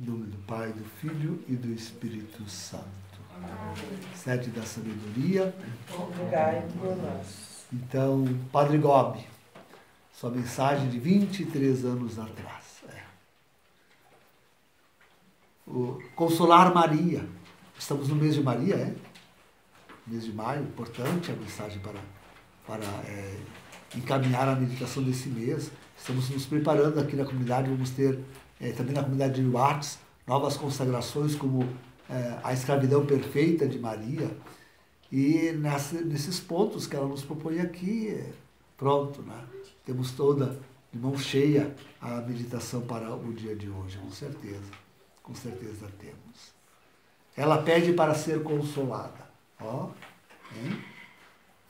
Em nome do Pai, do Filho e do Espírito Santo. Sede da sabedoria. Rogai por nós. Então, Padre Gobi, sua mensagem de 23 anos atrás. O Consolar Maria. Estamos no mês de Maria, mês de maio, importante a mensagem para encaminhar a meditação desse mês. Estamos nos preparando aqui na comunidade, vamos ter também na comunidade de Luartes novas consagrações como a escravidão perfeita de Maria. E nesses pontos que ela nos propõe aqui, pronto, né? Temos toda de mão cheia a meditação para o dia de hoje, com certeza temos. Ela pede para ser consolada.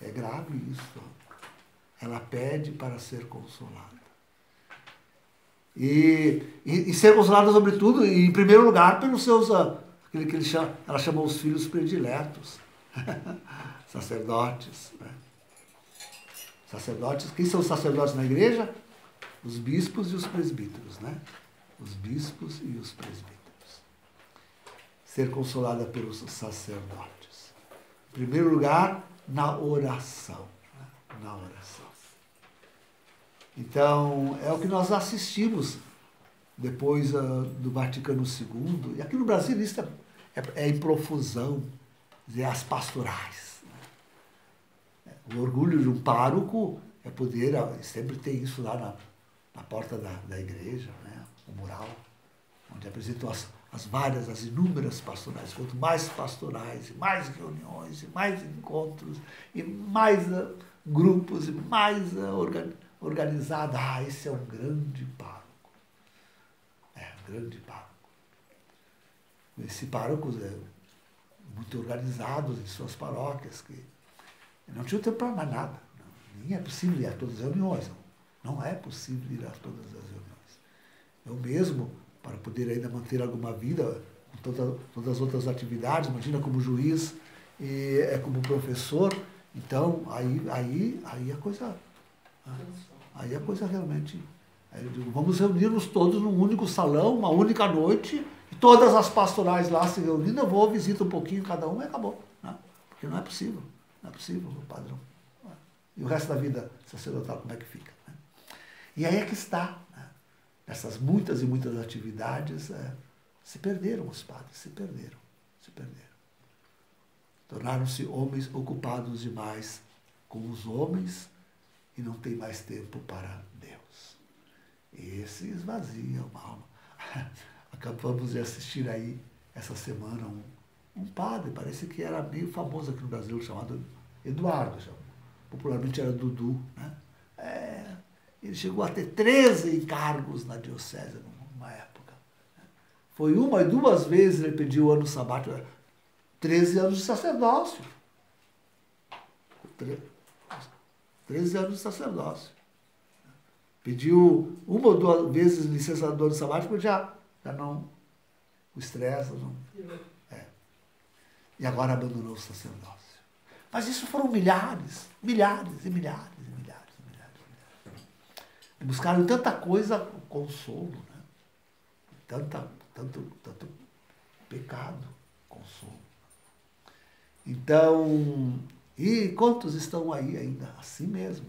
É grave isso. Ela pede para ser consolada. E ser consolada, sobretudo, e em primeiro lugar, pelos seus, ela chama os filhos prediletos, sacerdotes. Né? Sacerdotes, quem são os sacerdotes na igreja? Os bispos e os presbíteros, né? Os bispos e os presbíteros. Ser consolada pelos sacerdotes. Em primeiro lugar, na oração. Né? Na oração. Então, é o que nós assistimos depois do Vaticano II. E aqui no Brasil isso é em profusão, dizer, as pastorais. Né? O orgulho de um pároco é poder, sempre tem isso lá na porta da igreja, né? O mural, onde apresentam as inúmeras pastorais. Quanto mais pastorais, e mais reuniões, e mais encontros, e mais grupos, e mais organizada. Esse é um grande pároco. Um grande pároco. Esse pároco muito organizados em suas paróquias, que não tinham tempo para mais nada. Nem é possível ir a todas as reuniões. Não é possível ir a todas as reuniões. Eu mesmo, para poder ainda manter alguma vida, com todas as outras atividades, imagina como juiz e como professor, então aí a coisa... Aí a coisa realmente... Aí eu digo, vamos reunir-nos todos num único salão, uma única noite, e todas as pastorais lá se reunindo, eu vou, visito um pouquinho cada um e acabou. Né? Porque não é possível, o padrão. E o resto da vida sacerdotal, como é que fica? Né? E aí é que está. Né? Essas muitas e muitas atividades se perderam os padres, se perderam. Tornaram-se homens ocupados demais com os homens, e não tem mais tempo para Deus. Esse esvazia uma alma. Acabamos de assistir aí, essa semana, um padre, parece que era meio famoso aqui no Brasil, chamado Eduardo, popularmente era Dudu. Né? Ele chegou a ter 13 encargos na diocese numa época. Foi uma e duas vezes ele pediu o ano sabático, 13 anos de sacerdócio. 13 anos de sacerdócio. Pediu uma ou duas vezes licença do ano sabático, já não... O estresse, não... E agora abandonou o sacerdócio. Mas isso foram milhares. E buscaram tanta coisa, consolo, né? Tanto pecado, consolo. Então... E quantos estão aí ainda assim mesmo,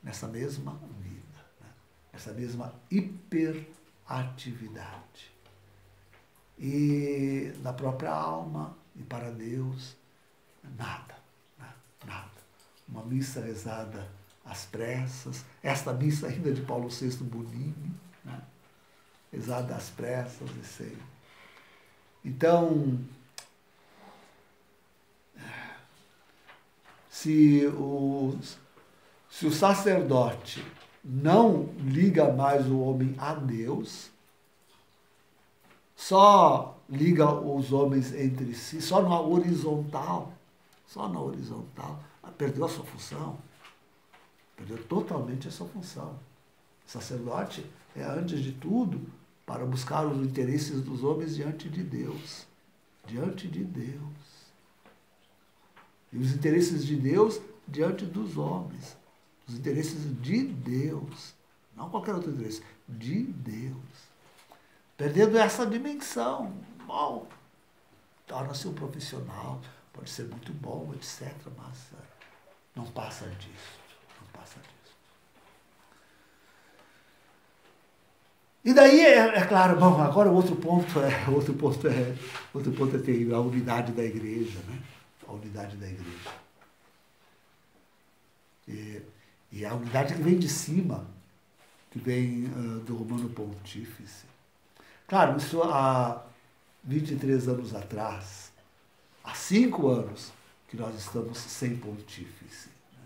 nessa mesma vida, né? Nessa mesma hiperatividade. E na própria alma e para Deus, nada. Uma missa rezada às pressas, esta missa ainda de Paulo VI Bonini, né? Rezada às pressas e sem. Então, se o sacerdote não liga mais o homem a Deus, só liga os homens entre si, só na horizontal, perdeu a sua função, perdeu totalmente a sua função. O sacerdote é, antes de tudo, para buscar os interesses dos homens diante de Deus. E os interesses de Deus diante dos homens. Os interesses de Deus. Não qualquer outro interesse. De Deus. Perdendo essa dimensão. Bom, torna-se um profissional, pode ser muito bom, etc., mas não passa disso. Não passa disso. E daí, é claro, bom, agora outro ponto é terrível, a unidade da igreja, né? A unidade da igreja. E a unidade que vem de cima, que vem do Romano Pontífice. Claro, isso há 23 anos atrás, há 5 anos que nós estamos sem pontífice. Né?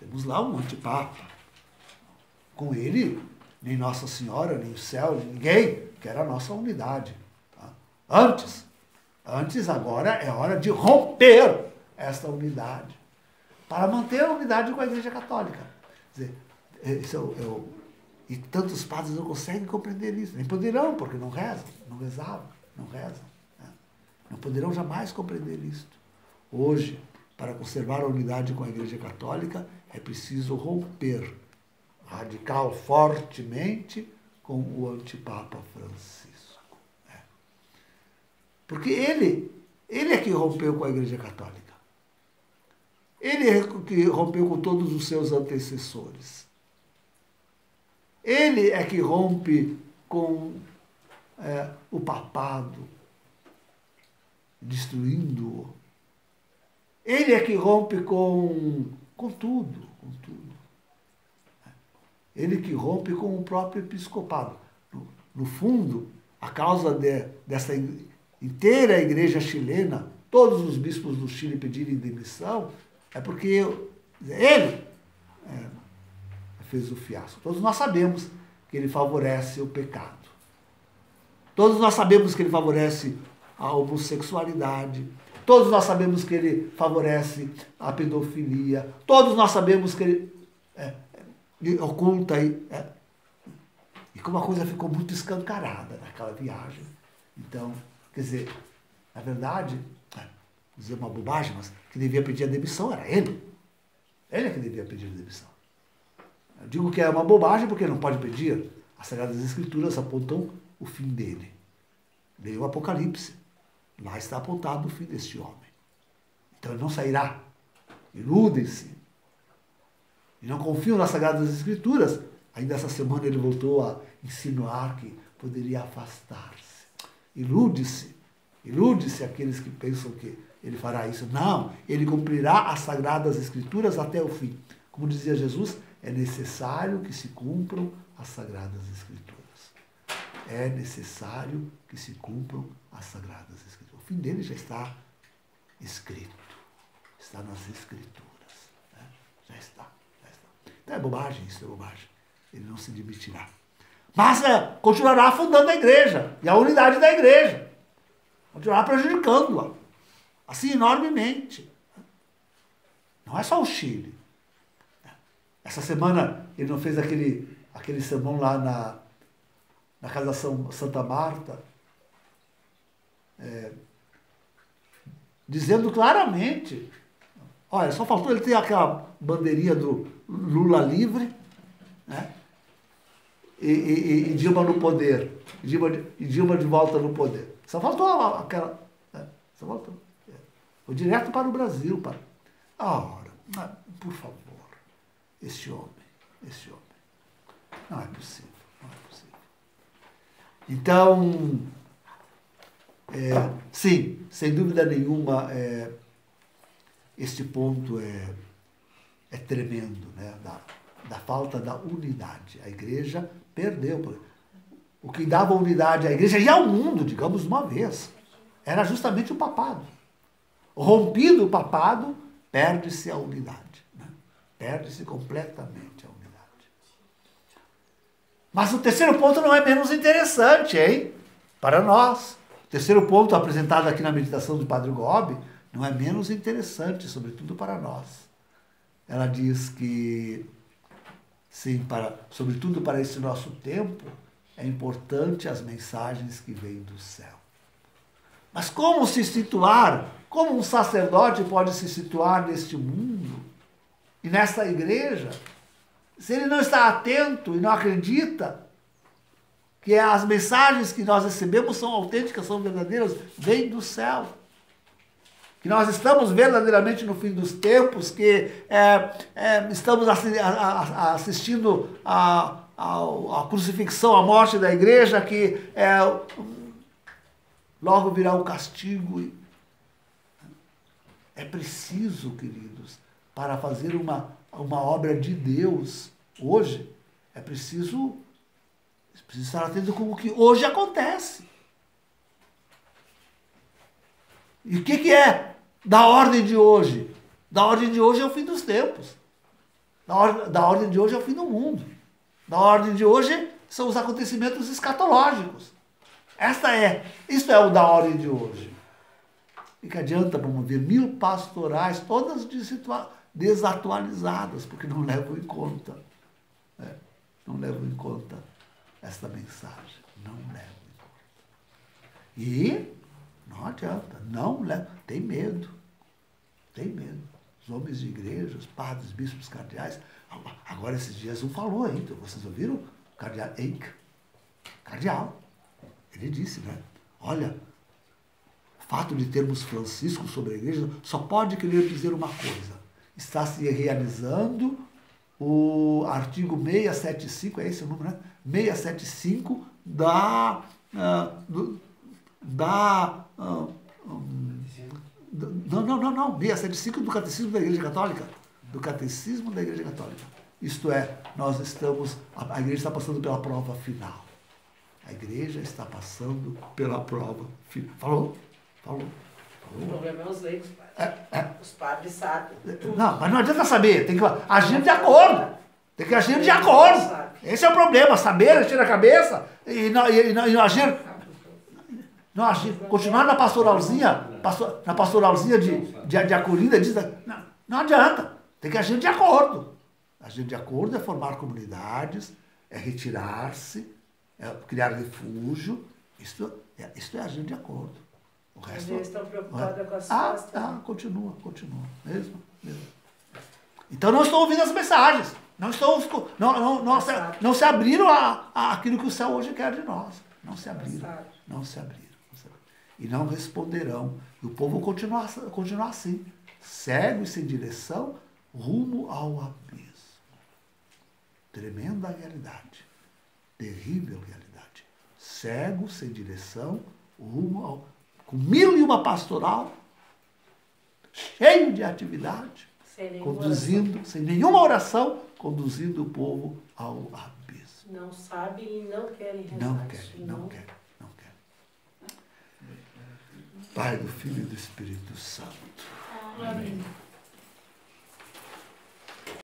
Temos lá um antipapa. Com ele, nem Nossa Senhora, nem o céu, ninguém quer a nossa unidade. Tá? Antes, agora é hora de romper esta unidade para manter a unidade com a Igreja Católica. Quer dizer, e tantos padres não conseguem compreender isso. Nem poderão, porque não rezam, não rezavam, não rezam. Né? Não poderão jamais compreender isso. Hoje, para conservar a unidade com a Igreja Católica, é preciso romper radical, fortemente, com o antipapa Francisco. Né? Porque ele é que rompeu com a Igreja Católica. Ele é que rompeu com todos os seus antecessores. Ele é que rompe com o papado, destruindo-o. Ele é que rompe com tudo, com tudo. Ele que rompe com o próprio episcopado. No fundo, a causa dessa inteira igreja chilena, todos os bispos do Chile pedirem demissão, é porque ele fez o fiasco. Todos nós sabemos que ele favorece o pecado. Todos nós sabemos que ele favorece a homossexualidade. Todos nós sabemos que ele favorece a pedofilia. Todos nós sabemos que ele oculta. E como a coisa ficou muito escancarada naquela viagem. Então, quer dizer, na verdade, dizer uma bobagem, mas quem devia pedir a demissão era ele. Ele é que devia pedir a demissão. Eu digo que é uma bobagem porque não pode pedir. As Sagradas Escrituras apontam o fim dele. Leia o Apocalipse. Lá está apontado o fim deste homem. Então ele não sairá. Iludem-se. E não confiam nas Sagradas Escrituras. Ainda essa semana ele voltou a insinuar que poderia afastar-se. Ilude-se. Ilude-se aqueles que pensam que ele fará isso. Não, ele cumprirá as Sagradas Escrituras até o fim. Como dizia Jesus, é necessário que se cumpram as Sagradas Escrituras. É necessário que se cumpram as Sagradas Escrituras. O fim dele já está escrito. Está nas Escrituras. Né? Já está. Então é bobagem isso, é bobagem. Ele não se demitirá. Mas continuará afundando a igreja e a unidade da igreja. Continuará prejudicando-a. Assim, enormemente. Não é só o Chile. Essa semana ele não fez aquele sermão lá na casa da Santa Marta, dizendo claramente, olha, só faltou ele ter aquela bandeirinha do Lula livre, né? E Dilma no poder, e Dilma de volta no poder. Só faltou aquela... Só faltou. Foi direto para o Brasil. Ora, por favor, esse homem. Não é possível. Então, sim, sem dúvida nenhuma, este ponto é tremendo, né? Da falta da unidade. A igreja perdeu. O que dava unidade à igreja e ao mundo, digamos uma vez, era justamente o papado. Rompido o papado, perde-se a unidade. Né? Perde-se completamente a unidade. Mas o terceiro ponto não é menos interessante, hein? Para nós. O terceiro ponto apresentado aqui na meditação do Padre Gobi não é menos interessante, sobretudo para nós. Ela diz que, sim, sobretudo para esse nosso tempo, é importante as mensagens que vêm do céu. Mas como se situar? Como um sacerdote pode se situar neste mundo e nesta igreja se ele não está atento e não acredita que as mensagens que nós recebemos são autênticas, são verdadeiras, vêm do céu. Que nós estamos verdadeiramente no fim dos tempos, que estamos assistindo a crucifixão, a morte da igreja, que logo virá o castigo. É preciso, queridos, para fazer uma obra de Deus hoje, é preciso estar atento com o que hoje acontece. E o que é da ordem de hoje? Da ordem de hoje é o fim dos tempos. Da ordem de hoje é o fim do mundo. Da ordem de hoje são os acontecimentos escatológicos. Isso é o da ordem de hoje. E que adianta promover 1000 pastorais, todas desatualizadas, porque não levam em conta. Não levam em conta esta mensagem. Não levam em conta. E não adianta, não leva. Tem medo. Tem medo. Os homens de igreja, os padres, bispos, cardeais. Agora esses dias um falou aí, vocês ouviram? O cardeal Eik. Cardeal. Ele disse, né? Olha, o fato de termos Francisco sobre a igreja só pode querer dizer uma coisa. Está se realizando o artigo 675, é esse o número, né? 675 não, 675 do Catecismo da Igreja Católica. Do Catecismo da Igreja Católica. Isto é, a igreja está passando pela prova final. A igreja está passando pela prova final. Falou? O problema é os leigos, padre. Os padres sabem. Não, mas não adianta saber, tem que agir de acordo. Tem que agir de acordo. Esse é o problema, saber, encher a cabeça e não agir. Não agir, continuar na pastoralzinha de acolhida, não adianta. Tem que agir de acordo. Agir de acordo é formar comunidades, é retirar-se, é criar refúgio. Isto é agir de acordo. O resto, eles estão preocupados com as festas. Continua. Mesmo. Então não estão ouvindo as mensagens. Não se abriram àquilo que o céu hoje quer de nós. Não se abriram. E não responderão. E o povo continuar assim, cego e sem direção, rumo ao abismo. Tremenda realidade. Terrível realidade. Cego, sem direção, rumo ao... Com 1001 pastoral, cheio de atividade, sem nenhuma oração, conduzindo o povo ao abismo. Não sabem e não querem rezar. Não querem. Pai, do Filho e do Espírito Santo. Amém.